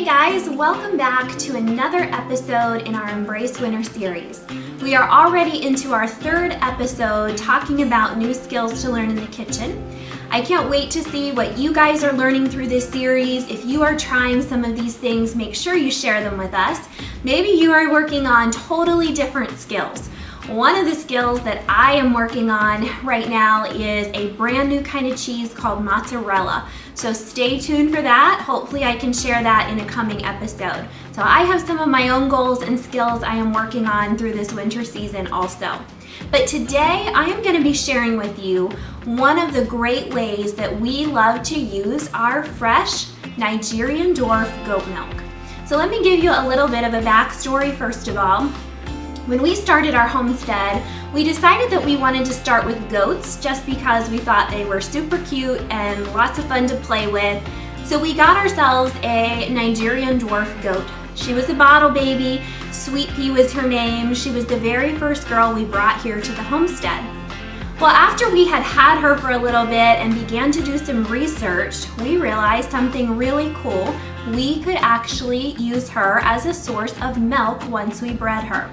guys, welcome back to another episode in our Embrace Winter series. We are already into our third episode talking about new skills to learn in the kitchen. I can't wait to see what you guys are learning through this series. If you are trying some of these things, make sure you share them with us. Maybe you are working on totally different skills. One of the skills that I am working on right now is a brand new kind of cheese called mozzarella. So stay tuned for that. Hopefully I can share that in a coming episode. So I have some of my own goals and skills I am working on through this winter season also. But today I am going to be sharing with you one of the great ways that we love to use our fresh Nigerian dwarf goat milk. So let me give you a little bit of a backstory first of all. When we started our homestead, we decided that we wanted to start with goats just because we thought they were super cute and lots of fun to play with. So we got ourselves a Nigerian dwarf goat. She was a bottle baby. Sweet Pea was her name. She was the very first girl we brought here to the homestead. Well, after we had had her for a little bit and began to do some research, we realized something really cool. We could actually use her as a source of milk once we bred her.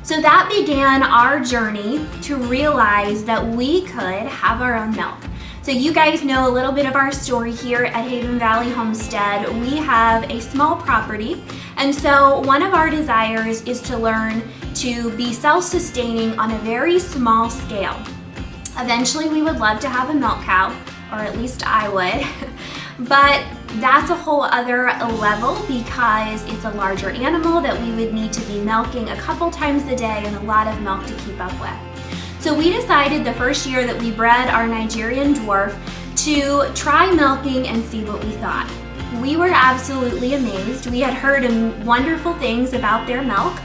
So that began our journey to realize that we could have our own milk. So you guys know a little bit of our story here at Haven Valley Homestead. We have a small property, and so one of our desires is to learn to be self-sustaining on a very small scale. Eventually we would love to have a milk cow, or at least I would, but that's a whole other level because it's a larger animal that we would need to be milking a couple times a day and a lot of milk to keep up with. So we decided the first year that we bred our Nigerian dwarf to try milking and see what we thought. We were absolutely amazed. We had heard wonderful things about their milk.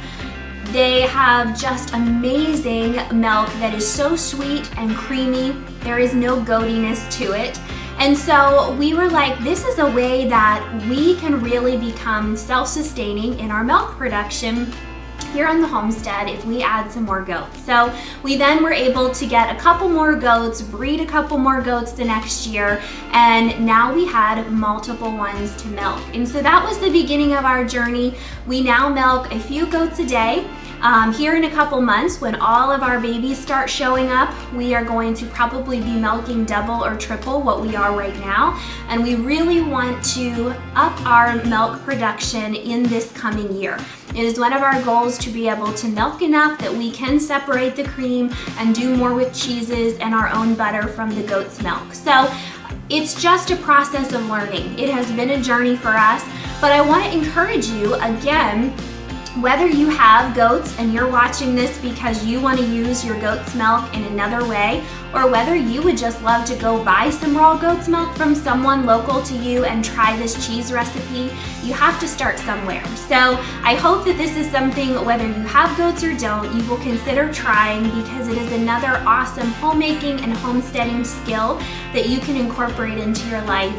They have just amazing milk that is so sweet and creamy. There is no goatiness to it. And so we were like, this is a way that we can really become self-sustaining in our milk production here on the homestead if we add some more goats. So we then were able to get a couple more goats, breed a couple more goats the next year, and now we had multiple ones to milk. And so that was the beginning of our journey. We now milk a few goats a day. Here in a couple months, when all of our babies start showing up, we are going to probably be milking double or triple what we are right now. And we really want to up our milk production in this coming year. It is one of our goals to be able to milk enough that we can separate the cream and do more with cheeses and our own butter from the goat's milk. So it's just a process of learning. It has been a journey for us, but I want to encourage you again, whether you have goats and you're watching this because you want to use your goat's milk in another way, or whether you would just love to go buy some raw goat's milk from someone local to you and try this cheese recipe, you have to start somewhere. So I hope that this is something, whether you have goats or don't, you will consider trying because it is another awesome homemaking and homesteading skill that you can incorporate into your life.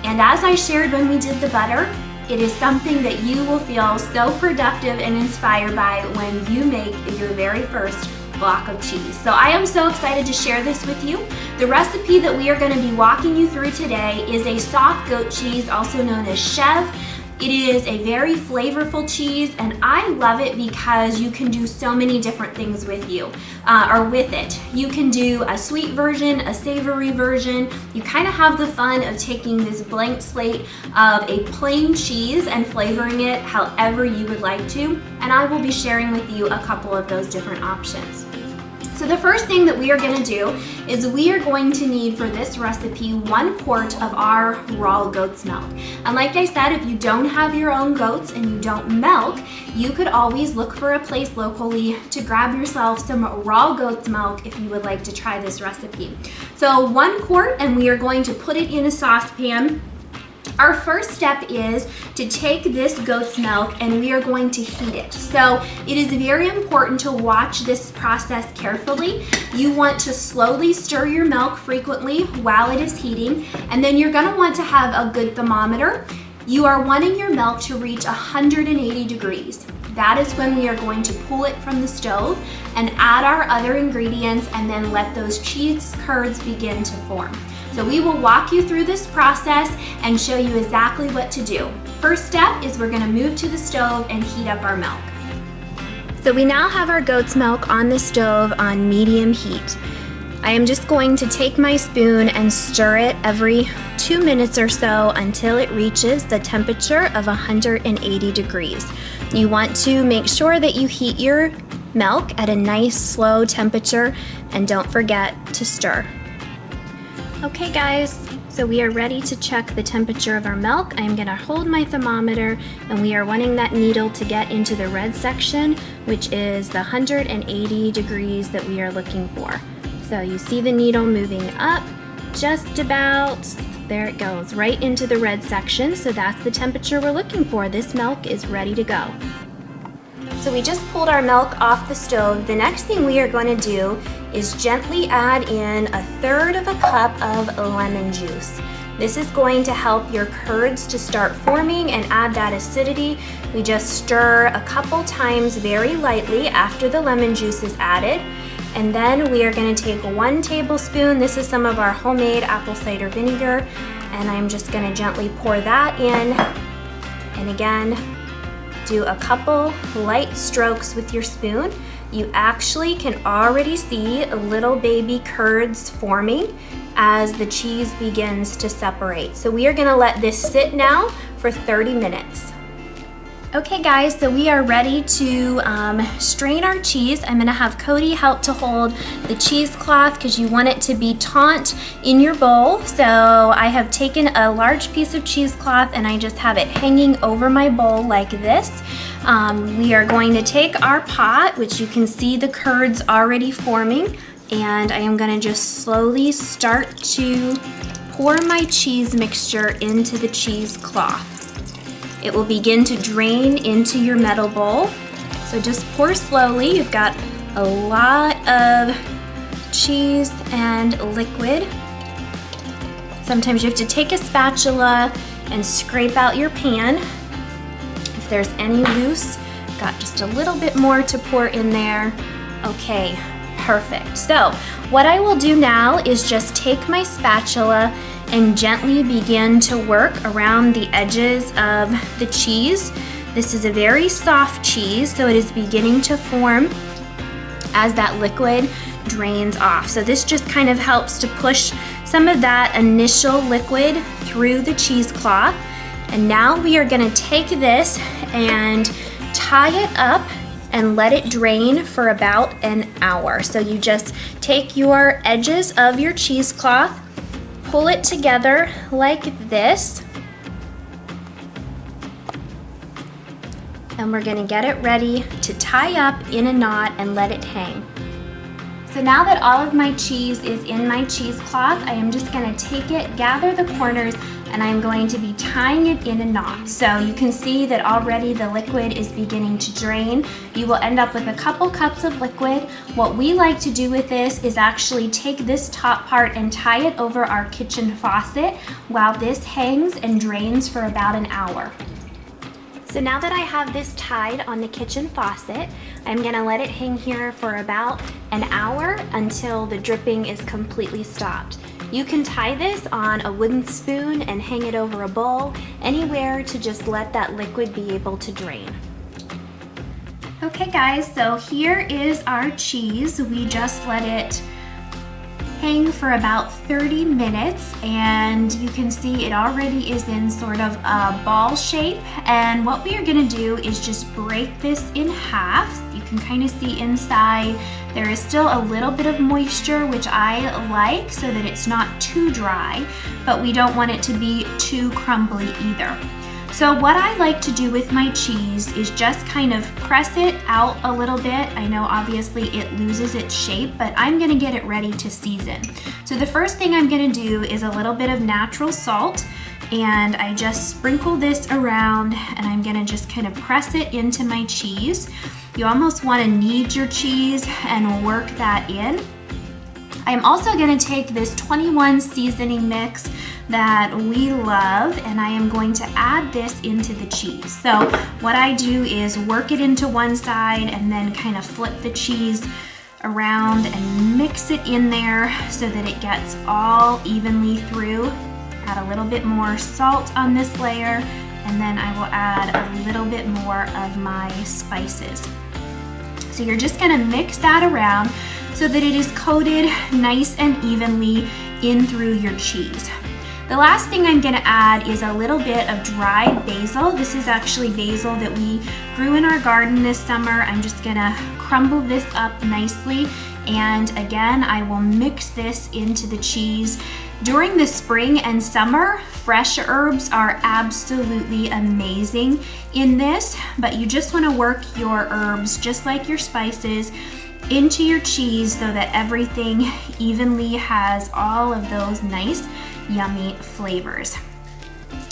And as I shared when we did the butter, it is something that you will feel so productive and inspired by when you make your very first block of cheese. So I am so excited to share this with you. The recipe that we are going to be walking you through today is a soft goat cheese, also known as Chevre. It is a very flavorful cheese, and I love it because you can do so many different things with it. You can do a sweet version, a savory version. You kind of have the fun of taking this blank slate of a plain cheese and flavoring it however you would like to, and I will be sharing with you a couple of those different options. So the first thing that we are going to do is we are going to need for this recipe 1 quart of our raw goat's milk. And like I said, if you don't have your own goats and you don't milk, you could always look for a place locally to grab yourself some raw goat's milk if you would like to try this recipe. So 1 quart, and we are going to put it in a saucepan. Our first step is to take this goat's milk and we are going to heat it. So it is very important to watch this process carefully. You want to slowly stir your milk frequently while it is heating, and then you're going to want to have a good thermometer. You are wanting your milk to reach 180 degrees. That is when we are going to pull it from the stove and add our other ingredients and then let those cheese curds begin to form. So we will walk you through this process and show you exactly what to do. First step is we're gonna move to the stove and heat up our milk. So we now have our goat's milk on the stove on medium heat. I am just going to take my spoon and stir it every 2 minutes or so until it reaches the temperature of 180 degrees. You want to make sure that you heat your milk at a nice slow temperature and don't forget to stir. Okay guys, so we are ready to check the temperature of our milk. I'm gonna hold my thermometer and we are wanting that needle to get into the red section, which is the 180 degrees that we are looking for. So you see the needle moving up, just about, there it goes, right into the red section. So that's the temperature we're looking for. This milk is ready to go. So we just pulled our milk off the stove. The next thing we are going to do is gently add in 1/3 of a cup of lemon juice. This is going to help your curds to start forming and add that acidity. We just stir a couple times very lightly after the lemon juice is added. And then we are going to take 1 tablespoon. This is some of our homemade apple cider vinegar. And I'm just going to gently pour that in. And again, do a couple light strokes with your spoon. You actually can already see little baby curds forming as the cheese begins to separate. So we are going to let this sit now for 30 minutes. Okay guys, so we are ready to strain our cheese. I'm gonna have Cody help to hold the cheesecloth because you want it to be taut in your bowl. So I have taken a large piece of cheesecloth and I just have it hanging over my bowl like this. We are going to take our pot, which you can see the curds already forming, and I am gonna just slowly start to pour my cheese mixture into the cheesecloth. It will begin to drain into your metal bowl. So just pour slowly. You've got a lot of cheese and liquid. Sometimes you have to take a spatula and scrape out your pan. If there's any loose, got just a little bit more to pour in there. Okay, perfect. So what I will do now is just take my spatula and gently begin to work around the edges of the cheese. This is a very soft cheese, so it is beginning to form as that liquid drains off. So this just kind of helps to push some of that initial liquid through the cheesecloth. And now we are gonna take this and tie it up and let it drain for about an hour. So you just take your edges of your cheesecloth, pull it together like this, and we're gonna get it ready to tie up in a knot and let it hang. So now that all of my cheese is in my cheesecloth, I am just gonna take it, gather the corners, and I'm going to be tying it in a knot. So you can see that already the liquid is beginning to drain. You will end up with a couple cups of liquid. What we like to do with this is actually take this top part and tie it over our kitchen faucet while this hangs and drains for about an hour. So now that I have this tied on the kitchen faucet, I'm gonna let it hang here for about an hour until the dripping is completely stopped. You can tie this on a wooden spoon and hang it over a bowl, anywhere to just let that liquid be able to drain. Okay guys, so here is our cheese. We just let it hang for about 30 minutes and you can see it already is in sort of a ball shape. And what we are gonna do is just break this in half. You can kind of see inside there is still a little bit of moisture, which I like so that it's not too dry, but we don't want it to be too crumbly either. So what I like to do with my cheese is just kind of press it out a little bit. I know obviously it loses its shape, but I'm gonna get it ready to season. So the first thing I'm gonna do is a little bit of natural salt, and I just sprinkle this around and I'm gonna just kind of press it into my cheese. You almost wanna knead your cheese and work that in. I'm also gonna take this 21 seasoning mix that we love, and I am going to add this into the cheese. So what I do is work it into one side and then kind of flip the cheese around and mix it in there so that it gets all evenly through. Add a little bit more salt on this layer, and then I will add a little bit more of my spices. So you're just gonna mix that around so that it is coated nice and evenly in through your cheese. The last thing I'm gonna add is a little bit of dried basil. This is actually basil that we grew in our garden this summer. I'm just gonna crumble this up nicely, and again, I will mix this into the cheese. During the spring and summer, fresh herbs are absolutely amazing in this, but you just wanna work your herbs, just like your spices, into your cheese so that everything evenly has all of those nice, yummy flavors.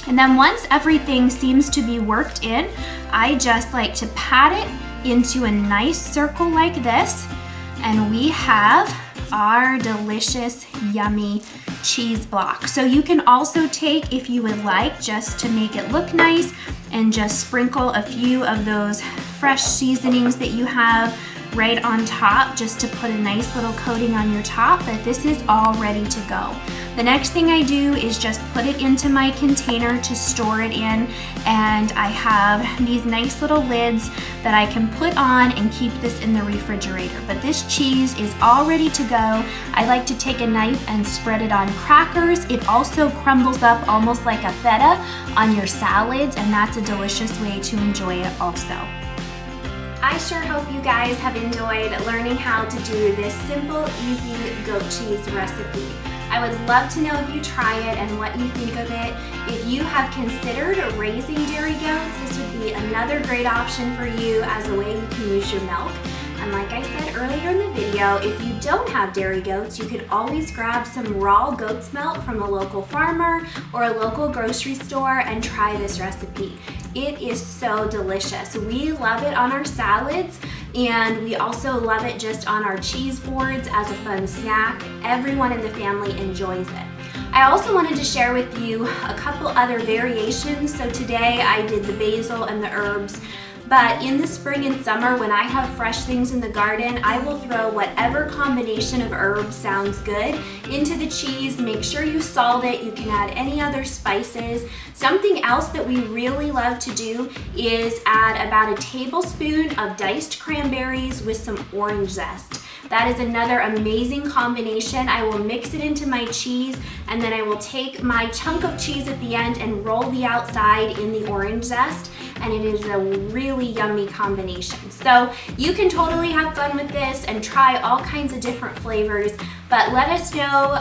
And then once everything seems to be worked in, I just like to pat it into a nice circle like this, and we have our delicious, yummy cheese block. So you can also take, if you would like, just to make it look nice, and just sprinkle a few of those fresh seasonings that you have right on top, just to put a nice little coating on your top, but this is all ready to go. The next thing I do is just put it into my container to store it in, and I have these nice little lids that I can put on and keep this in the refrigerator. But this cheese is all ready to go. I like to take a knife and spread it on crackers. It also crumbles up almost like a feta on your salads, and that's a delicious way to enjoy it also. I sure hope you guys have enjoyed learning how to do this simple, easy goat cheese recipe. I would love to know if you try it and what you think of it. If you have considered raising dairy goats, this would be another great option for you as a way you can use your milk. And like I said earlier in the video, if you don't have dairy goats, you could always grab some raw goat's milk from a local farmer or a local grocery store and try this recipe. It is so delicious. We love it on our salads, and we also love it just on our cheese boards as a fun snack. Everyone in the family enjoys it. I also wanted to share with you a couple other variations. So today I did the basil and the herbs. But in the spring and summer, when I have fresh things in the garden, I will throw whatever combination of herbs sounds good into the cheese. Make sure you salt it. You can add any other spices. Something else that we really love to do is add about a tablespoon of diced cranberries with some orange zest. That is another amazing combination. I will mix it into my cheese, and then I will take my chunk of cheese at the end and roll the outside in the orange zest, and it is a really yummy combination. So you can totally have fun with this and try all kinds of different flavors, but let us know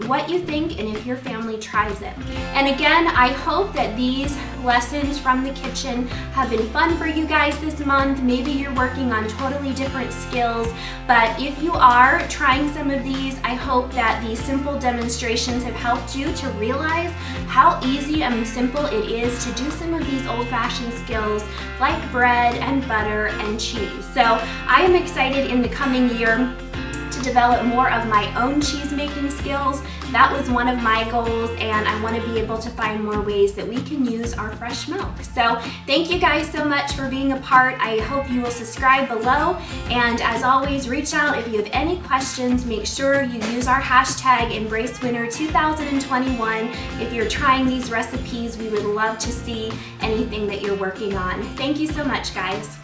what you think and if your family tries it. And again, I hope that these lessons from the kitchen have been fun for you guys this month. Maybe you're working on totally different skills, but if you are trying some of these, I hope that these simple demonstrations have helped you to realize how easy and simple it is to do some of these old-fashioned skills like bread and butter and cheese. So I am excited in the coming year to develop more of my own cheese making skills. That was one of my goals, and I want to be able to find more ways that we can use our fresh milk. So thank you guys so much for being a part. I hope you will subscribe below, and as always, reach out if you have any questions. Make sure you use our hashtag EmbraceWinter2021. If you're trying these recipes, we would love to see anything that you're working on. Thank you so much, guys.